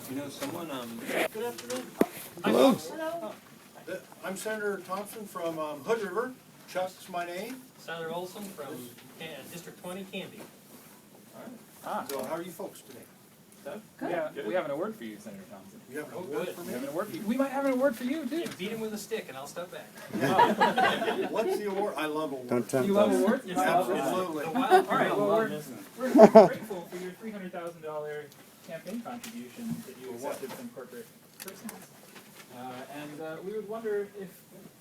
You know, someone, Good afternoon. Hello. Hello. I'm Senator Thompson from Hood River. Chuck's my name. Senator Olson from District 20, Canby. So how are you folks today? Yeah, we have an award for you, Senator Thompson. You have an Oh, award good. for We me? have an award for you. We might have an award for you too. You beat him with a stick and I'll step back. What's the award? I love awards. Don't tempt You love us. awards? Absolutely. The wild All right. girl Well, loved we're, this one. we're grateful for your $300,000 campaign contribution that you accepted from corporate persons, and we would wonder if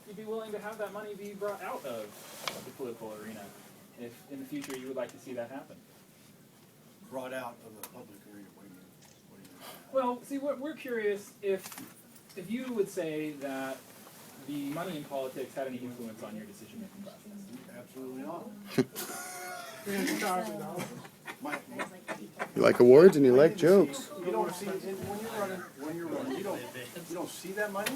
you'd be willing to have that money be brought out of the political arena, if in the future you would like to see that happen. Brought out of the public arena. What do you mean? What do you mean? Well, see, we're curious if you would say that the money in politics had any influence on your decision-making process. Absolutely not. $300,000. You like awards and you like jokes. You don't see it when you're running. You don't see that money.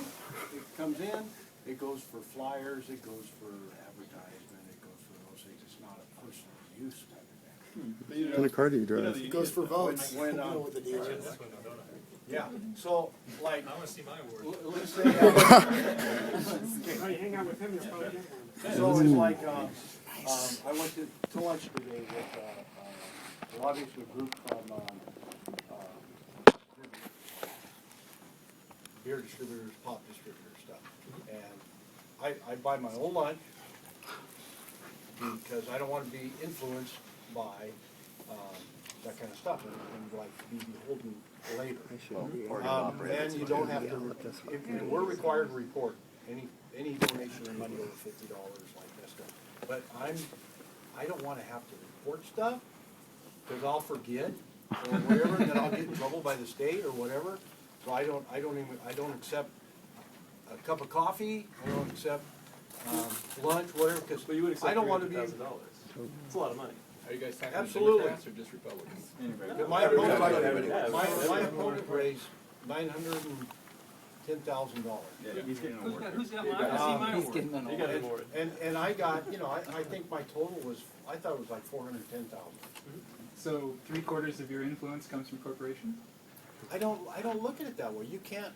It comes in. It goes for flyers. It goes for advertisement. It goes for those things. It's not a personal use type of thing. What kind of car do you drive? It goes for votes. When, You know what the deal is. This one, don't I? Yeah. So like, I want to see my award. let's say. Oh, you hang out with him, you're probably getting one. So it's like, I went to lunch today with a lobbyist group from beer distributors, pop distributor stuff. And I buy my own lunch because I don't want to be influenced by that kind of stuff and like be beholden later. And you don't have to, we're required to report any donation of money over $50 like this stuff. But I don't wanna have to report stuff, cause I'll forget or whatever, and then I'll get in trouble by the state or whatever. So I don't accept a cup of coffee, I don't accept, lunch, whatever, cause but you would accept I don't wanna be. $300,000. It's a lot of money. Are you guys talking Absolutely. Democrats or just Republicans? My opponent, Yeah. my opponent raised $910,000. He's getting an award. Who's got my, I want to see my award. You got an award. And I got, I think my total was, I thought it was like 410,000. So 3/4 of your influence comes from corporations? I don't look at it that way. You can't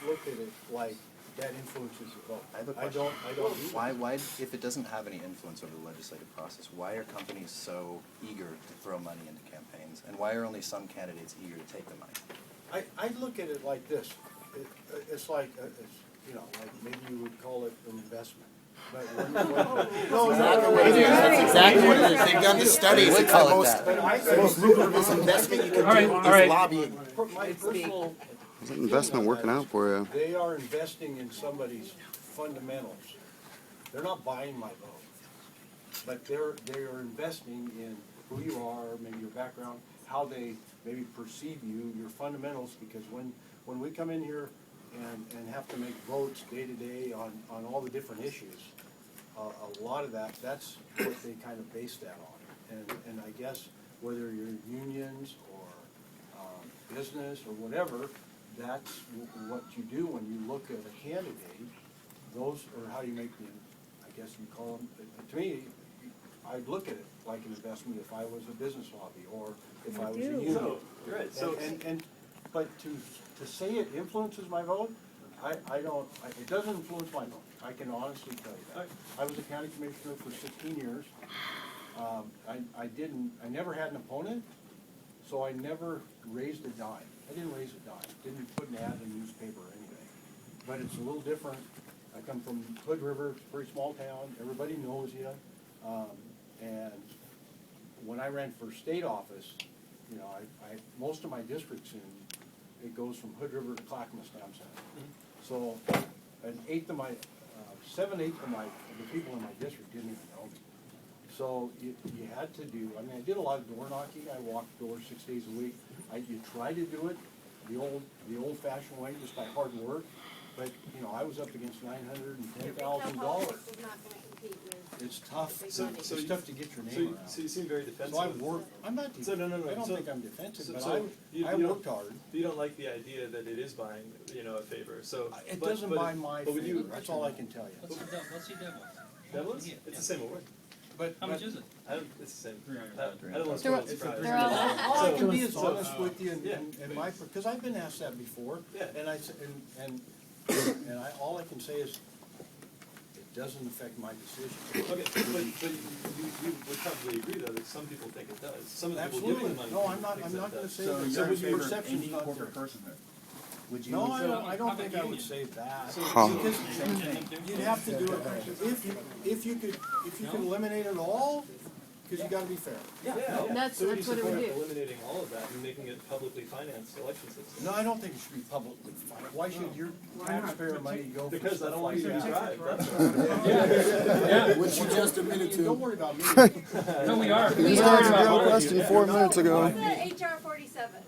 look at it like that influences your vote. I have a I don't do that. Why, if it doesn't have any influence over the legislative process, why are companies so eager to throw money into campaigns? And why are only some candidates eager to take the money? I look at it like this. It's like, like maybe you would call it an investment. But That's exactly what it is. They've done the studies. would It's call the it most, that. the most lucrative investment you can do All right. is lobbying. my personal How's that investment working out for you? They are investing in somebody's fundamentals. They're not buying my vote, but they are investing in who you are, maybe your background, how they maybe perceive you, your fundamentals. Because when we come in here and have to make votes day to day on all the different issues, a lot of that's what they kind of base that on. And I guess whether you're unions or business or whatever, that's what you do when you look at a candidate. Those are how you make the, I guess you call them, to me, I'd look at it like an investment if I was a business lobby or if I was a union. Right, so, But to say it influences my vote, I don't, it doesn't influence my vote. I can honestly tell you that. I was a county commissioner for 16 years. I never had an opponent, so I never raised a dime. I didn't raise a dime, didn't put an ad in the newspaper or anything. But it's a little different. I come from Hood River, it's a pretty small town, everybody knows you. And when I ran for state office, most of my districts it goes from Hood River to Clackamas Town Center. So seven-eighths of the people in my district didn't even know me. So you had to do, I did a lot of door knocking. I walked doors 6 days a week. You try to do it the old-fashioned way, just by hard work. But, I was up against $910,000. It's tough. It's tough to get your name around. so you seem very defensive. So I worked, I'm not, So, no. I don't So- think I'm defensive, so- but so you I don't- worked hard. You don't like the idea that it is buying, a favor, so. It but- doesn't but- buy my but would favor, you- that's all I can tell you. Let's see demos. Demos? Yeah. It's the same award. How much is it? It's the same. 300,000. I don't want to They're- spoil the surprise. they're all- All I can So- be is so- honest with you Yeah. and my, because I've been asked that before. Yeah. And all I can say is, it doesn't affect my decision. Okay, but you would probably agree though that some people think it does. Some of the people Absolutely. giving the money. No, I'm not thinks gonna it does. say So that. you're in would your favor of perception's any not corporate there. personhood? Would you? No, I So, don't think I public would union. say that. So- Because Same thing. you'd have to do it, if you could eliminate it all, because you gotta be fair. Yeah. That's- So would you that's what it would support do. eliminating all of that and making it publicly financed election system? No, I don't think it should be publicly funded. Why should your taxpayer money go for Because I stuff don't want like you to be that? bribed, that's Yeah, Which you just admitted to. Don't worry about me. no, we are. You We just are answered about your all of you. question 4 minutes ago. What's the HR 47?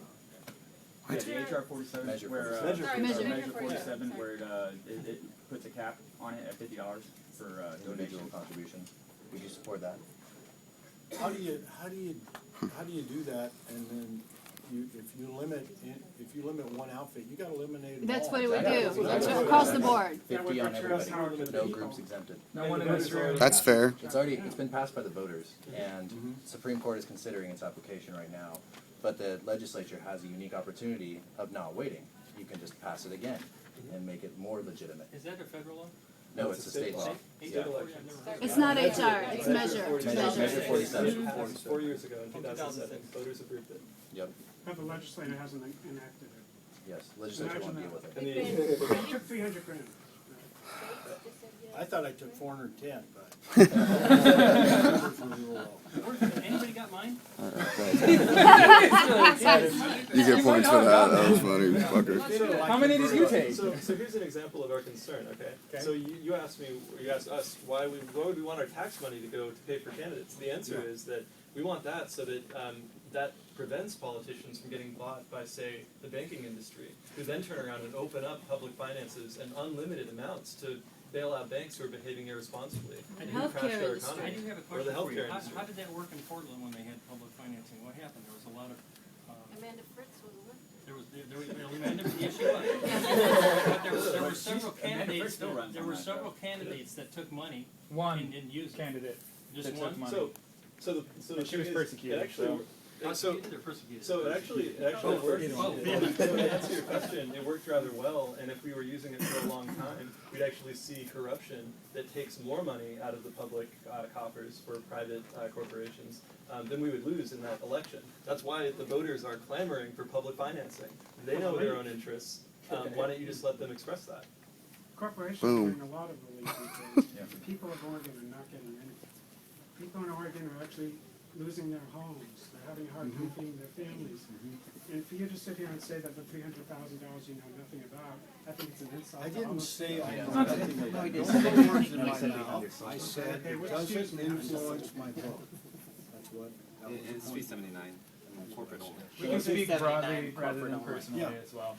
Yeah, the HR 47, Measure where, 47. Measure Sorry, Measure. Measure 47, sorry. where it puts a cap on it at $50 for Individual donation. contribution. Would you support that? How do you do that, and then if you limit one outfit, you gotta eliminate them all. That's what it would Exactly. do, Exactly. across the board. That would 50 on portray us everybody. how the No people- groups exempted. No one in this room. That's fair. It's been passed by the voters, and Supreme Court is considering its application right now. But the legislature has a unique opportunity of not waiting. You can just pass it again and make it more legitimate. Is that a federal law? No, it's a state law. State Yeah. election. It's not HR, it's measure. Measure 47. Passed 4 years ago in 2007. Voters approved it. Yep, But the legislator hasn't enacted it. yes, legislature won't deal with it. And We've the- been- It took 300 grand. I thought I took 410, but. Anybody got mine? You get points for that. That was funny, fucker. How many did you take? So here's an example of our concern, okay? So you asked us why would we want our tax money to go to pay for candidates? The answer is that we want that so that that prevents politicians from getting bought by, say, the banking industry, who then turn around and open up public finances and unlimited amounts to bail out banks who are behaving irresponsibly and who crash Healthcare their industry. I economy. do have a Or the question for you. healthcare industry. How did that work in Portland when they had public financing? What happened? There was a lot of, Amanda Fritz was elected. yes, she was. But there were several Amanda candidates, Fritz still runs there on were that, several though. candidates that took money One and didn't use it. candidate Just that took one? money. So the And she thing was is, persecuted, It actually, Prosecuted or persecuted? So it actually Oh, worked. oh. So to answer your question, it worked rather well, and if we were using it for a long time, we'd actually see corruption that takes more money out of the public coffers for private corporations than we would lose in that election. That's why the voters are clamoring for public financing. They know their own interests. Why don't you just let them express that? Corporations Boom. are getting a lot of relief these days. Yeah. The people of Oregon are not getting anything. People in Oregon are actually losing their homes. They're having a hard time feeding their families. And for you to sit here and say that the $300,000 you know nothing about, I think it's an insult. I to didn't almost- say I know No, nothing about it. didn't Don't say put that. words in No, he my said mouth. I said Okay, it well, doesn't excuse me. influence my vote. That's what. that was It's the fee point. 79, corporate only. We can speak 79 broadly rather corporate than only. personally Yeah. as well,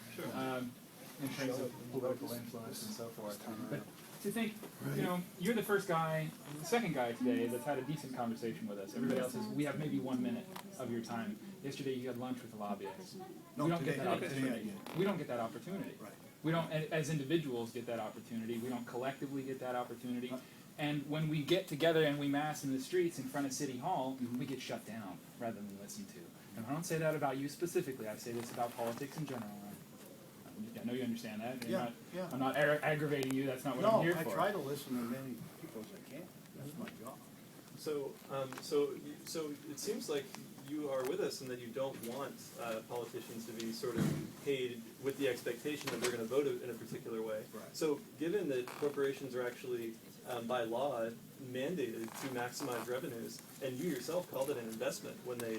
in terms of political influence and so forth. But to think, you know, you're the first guy, the second guy today that's had a decent conversation with us. Everybody else is, we have maybe 1 minute of your time. Yesterday you had lunch with a lobbyist. No, We don't today- get that today I opportunity. did. We don't get that opportunity. Right. We don't, as individuals, get that opportunity. We don't collectively get that opportunity. And when we get together and we mass in the streets in front of City Hall, we get shut down rather than listened to. And I don't say that about you specifically. I say this about politics in general. I know you understand that. Yeah, yeah. I'm not aggravating you. That's not what I'm No, here I for. try to listen to many people as I can. That's my job. So it seems like you are with us and that you don't want politicians to be sort of paid with the expectation that they're going to vote in a particular way. Right. So given that corporations are actually, by law, mandated to maximize revenues, and you yourself called it an investment when they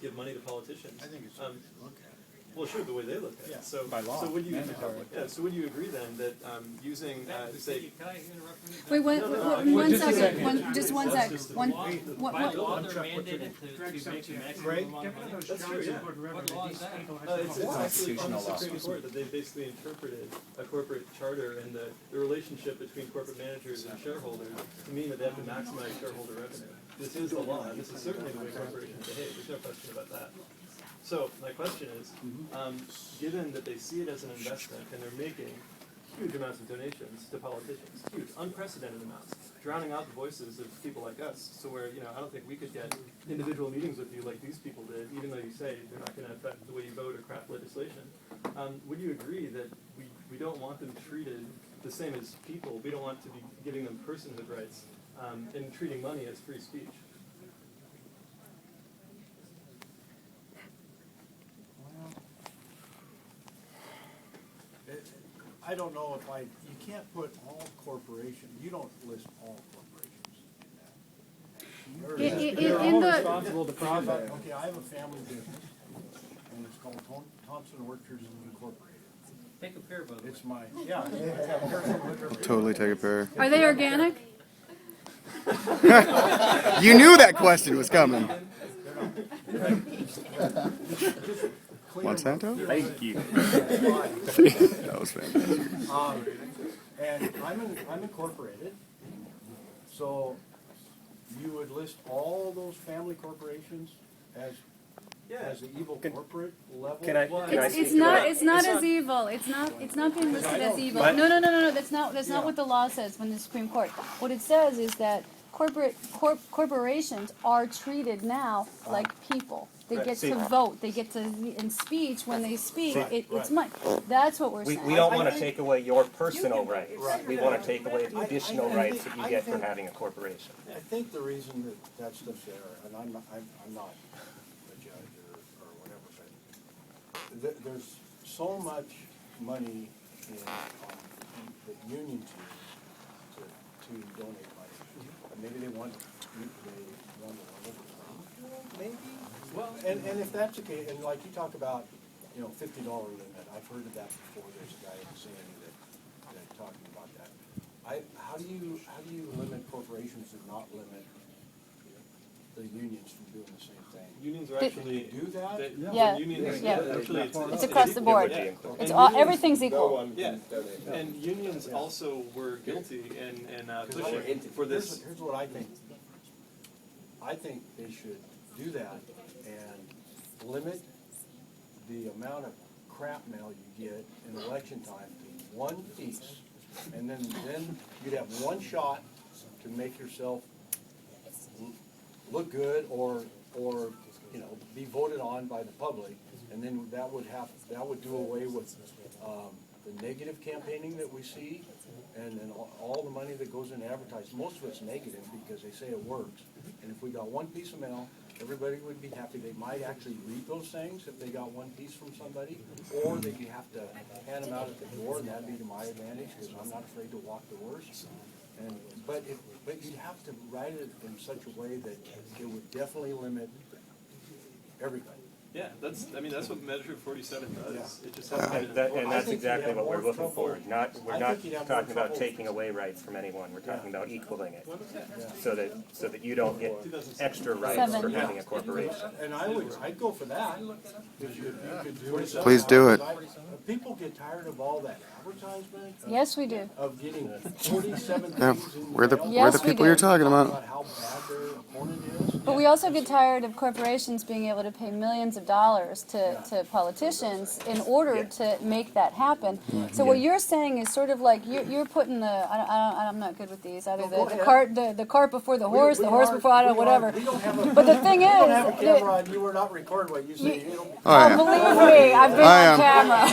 give money to politicians. I think it's something to look at. Well, sure, the way they look at Yeah. it. So, By law, so would you? mandatory. Yeah. So would you agree then that using, say, Can I interrupt you? Wait, No, no, one just a second, second. just one That's sec. just the One, law. what, By what, law, they're Chuck, what's your mandated to make the maximum Greg? amount Get of rid of money. those That's true, Johnson yeah. Wood River What that law these is that? people have it's to actually on the Constitutional law. Supreme Court that they've basically interpreted a corporate charter and the relationship between corporate managers and shareholders to mean that they have to maximize shareholder revenue. This is the law, and this is certainly the way corporations behave, there's no question about that. So, my question is, given that they see it as an investment and they're making huge amounts of donations to politicians, huge, unprecedented amounts, drowning out the voices of people like us. So where, you know, I don't think we could get individual meetings with you like these people did, even though you say they're not going to affect the way you vote or craft legislation. Would you agree that we don't want them treated the same as people? We don't want to be giving them personhood rights and treating money as free speech. I don't know if you can't put all corporations, you don't list all corporations in that. They're all In the, responsible to profit. Okay, I have a family business, and it's called Thompson Orchards Incorporated. Take a pair, by the way. It's my, yeah. I have Totally take a pair. are they organic? You knew that question was coming. Monsanto? Thank you. That was fantastic. And I'm incorporated, so you would list all those family corporations as the evil corporate level? Can I It's speak to that? not as evil. It's not being listed as evil. No. That's not what the law says from the Supreme Court. What it says is that corporations are treated now like people. They get to vote. They get to in speech when they speak. It's money. That's what we're saying. We don't want to take away your personal rights. We want to take away the additional rights that you get from having a corporation. I think the reason that stuff's there, and I'm not a judge or whatever, but there's so much money in that unions use to donate money. Maybe they want to maybe. Well, and if that's the case, and like you talk about, $50 limit, I've heard of that before. There's a guy in Sandy that talking about that. How do you limit corporations and not limit the unions from doing the same thing? Unions are actually do that. Yeah. Unions, Yeah. Actually, It's across the board. It would be included. It's all, everything's equal. Yeah, and unions also were guilty in pushing for this. Here's what I think. I think they should do that and limit the amount of crap mail you get in election time to one piece, and then you'd have one shot to make yourself look good or be voted on by the public, and then that would do away with the negative campaigning that we see, and then all the money that goes into advertising. Most of it's negative because they say it works. And if we got one piece of mail, everybody would be happy. They might actually read those things if they got one piece from somebody, or they have to hand them out at the door, and that'd be to my advantage because I'm not afraid to walk doors. But you'd have to write it in such a way that it would definitely limit everybody. Yeah, that's what Measure 47 does. Yeah. It just has to be And that's exactly what we're looking for. We're not I think you'd have more talking about trouble. taking away rights from anyone. We're talking about equaling it, so that you don't get extra rights for having a corporation. And I'd go for that. If you could do it. Please do it. People get tired of all that advertisement. Yes, we do. Of getting 47 Yeah, things in we're the mail Yes, we people do. you're talking about. about how bad their opponent is. But we also get tired of corporations being able to pay millions of dollars to politicians in order to make that happen. So what you're saying is sort of like you're putting I'm not good with these either go the ahead. cart before the horse, the horse before I don't know, whatever. We don't have a, But the thing we don't have a is, camera on you. We're not recording what you say. Oh yeah. believe me, I've been I on camera.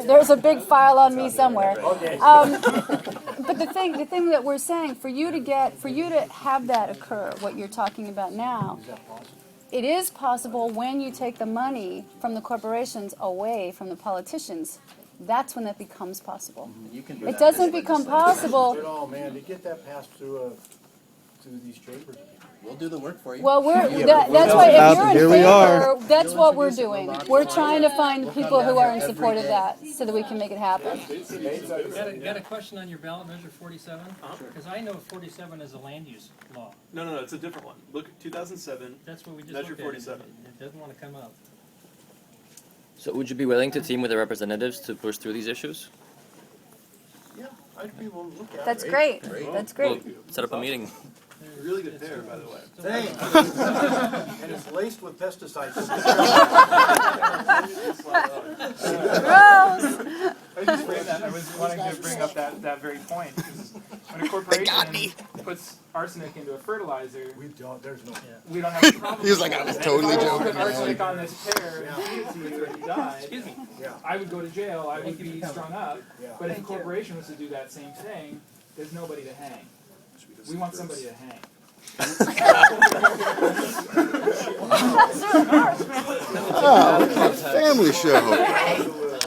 There's a big file on me somewhere. Okay. But the thing that we're saying, for you to have that occur, what you're talking about now, Is that possible? it is possible when you take the money from the corporations away from the politicians. That's when that becomes possible. You can do It that doesn't with become legislation. possible. Oh man, to get that passed through these chambers. We'll do the work for you. Well, that's why if you're in Here we are. favor, that's what we're doing. We're trying to find people who are in support of that so that we can make it happen. Got a question on your ballot, Measure 47? Because I know 47 is a land use law. No, it's a different one. Look at 2007. That's what we just Measure looked at. 47. It doesn't want to come up. So would you be willing to team with the representatives to push through these issues? Yeah, I'd be willing to look at it. That's great. That's great. Set up a meeting. Really good pair, by the way. Thanks. And it's laced with pesticides. Gross. I was wanting to bring up that very point. 'Cause when corporation puts arsenic into a fertilizer, We don't, there's no. we don't have a problem. He was like, I was totally If I joking. put arsenic on this pear and feed it to you and you died, Excuse me. Yeah. I would go to jail, I would be strung up. Yeah. But if a corporation was to do that same thing, there's nobody to hang. We want somebody to hang. Oh, family show.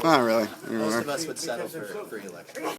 Not really. Most of us would settle for free electricity.